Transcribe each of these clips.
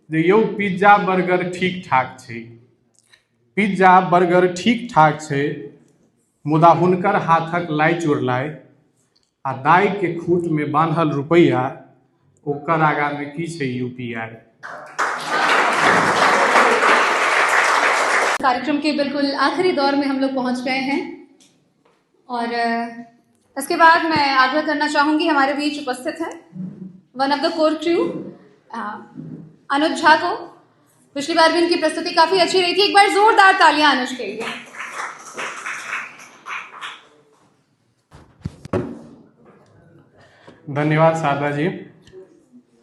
जे यौ pizza burger ठीक ठाक छै। पिज्जा बर्गर ठीक ठाक छै, मुदा हुनकर हाथक लाइ चुरलाइ आ दाइ के खूट में बान्हल रुपैया ओकर आगा में की छै यूपीआई। कार्यक्रम के बिल्कुल आखिरी दौर में हम लोग पहुंच गए हैं और इसके बाद मैं आग्रह करना चाहूंगी हमारे बीच उपस्थित है one of the core crew Anuj Jha को। पिछली बार भी इनकी प्रस्तुति काफी अच्छी रही थी, एक बार जोरदार तालियां अनुज के लिए। धन्यवाद शारदा जी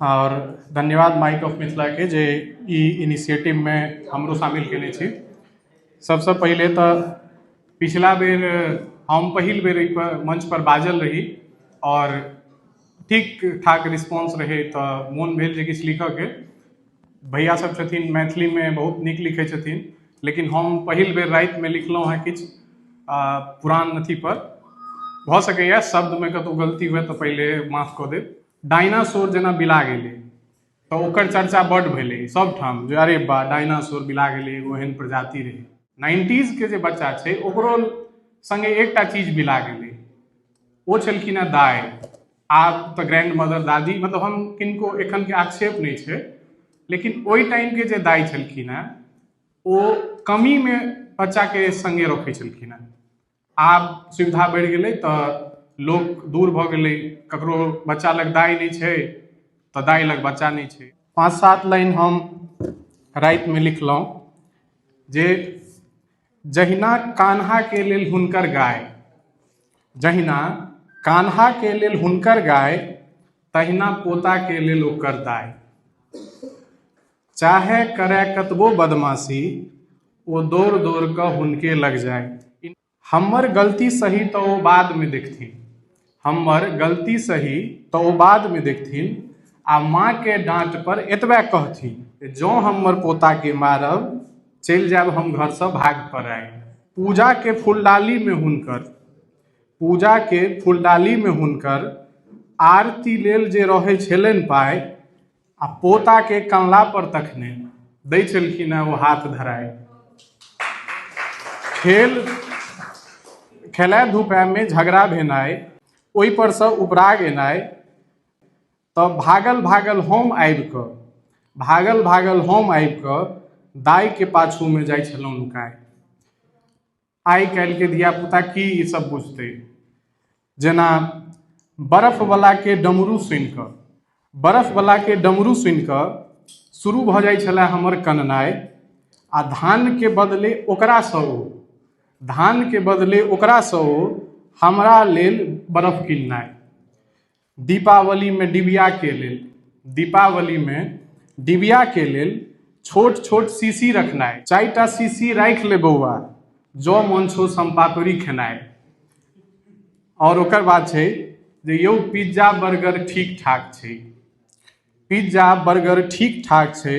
और धन्यवाद माइक ऑफ मिथिला के जे ई इनिशिएटिव में हमरो शामिल केने छी। सबसे पहले तो पिछला बेर हम पहिल बेर मंच पर बाजल रही और ठीक ठाक रिस्पांस रहे तो मोन भेल जे किछु लिखऽ के। भैया सब छथिन मैथिली में बहुत नीक लिखै छथिन, लेकिन हम पहिल बेर राति में लिखलहुँ हैं किछु पुरान अथी पर। भ सकैया शब्द में कतौ गलती हुए तो पहले माफ कऽ देब। डायनासोर जेना बिला गेलै तो ओकर चर्चा बड्ड भेलै सब ठाम जे अरे बा डायनासोर बिला गेलै, एगो एहन प्रजाति रहे। 90s के जे बच्चा छै ओकरो संगे एकटा चीज बिला गेलै, ओ छलखिन हैं दाइ। आब तो ग्रैंड मदर दादी, मतलब हम किनको एखन के आक्षेप नहीं छै, लेकिन ओई टाइम के जे दाइ छलखिन हैं ओ कमी में बच्चा के संगे रखै छलखिन हैं। आब सुविधा बढ़ि गेलै तो लोग दूर भऽ गेलै, ककरो बच्चा लग दाइ नहीं छै तो दाइ लग बच्चा नहीं छै। 5-7 लाइन हम राति में लिखलहुँ जे जहिना कान्हा के लेल हुनकर गाय, जहिना कान्हा के लेल हुनकर गाय, तहिना पोता के लेल ओकर दाइ। चाहे करे कतबो बदमाशी, वो दौड़ दौड़ कऽ हुनके लग जाए। हमर गलती सही तो वो बाद में देखथिन, हमर गलती सही तो वो बाद में देखथिन, आ माँ के डांट पर एतबे कहथिन जो हमर पोता के मारब, चलि जायब हम घर से भाग पर आए। पूजा के फूलडाली में हुनकर, पूजा के फूलडाली में हुनकर आरती लेल जे रहै छलनि पाइ, आ पोता के कनला पर तखने दै छलखिन हैं वो हाथ धराए। खेलाय धुपाय में झगड़ा भेनाइ, ओहि पर से उपराग एनाइ, तब भागल भागल हम आबि कऽ, भागल भागल हम आबि कऽ दाइ के पाछू में जाइ छलहुँ नुकाय। आइ काल्हि के धिया पुता की ई सब बुझतै। जेना बर्फ वाला के डमरू सुनि कऽ, बर्फ वाला के डमरू सुनि कऽ शुरू भऽ जाइ छलै हमर कननाइ, आ धान के बदले ओकरा सँ ओ, धान के बदले ओकरा सँ ओ हमरा लेल बर्फ किननाइ। दीपावली में डिबिया के लेल, दीपावली में डिबिया के लेल छोट छोट शीशी रखनाइ। 4टा शीशी राखि ले बौआ, जो मन छौ संपातुरी खेनाइ। और ओकर बाद छै जे यौ पिज्जा बर्गर ठीक ठाक छै। पिज्जा बर्गर ठीक ठाक छै,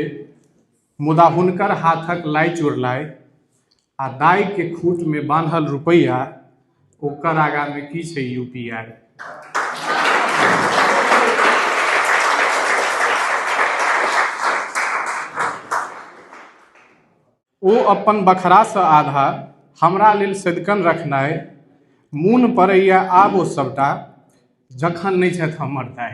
मुदा हुनकर हाथक लाइ चुरलाइ आ दाइ के खूट में बान्हल रुपैया ओकर आगा में की छै यूपीआई। ओ अपन बखरा से आधा हमरा लेल सदिखन रखनाइ, मोन पड़ैया आब ओ सबटा जखन नहीं छथि हमर दाइ।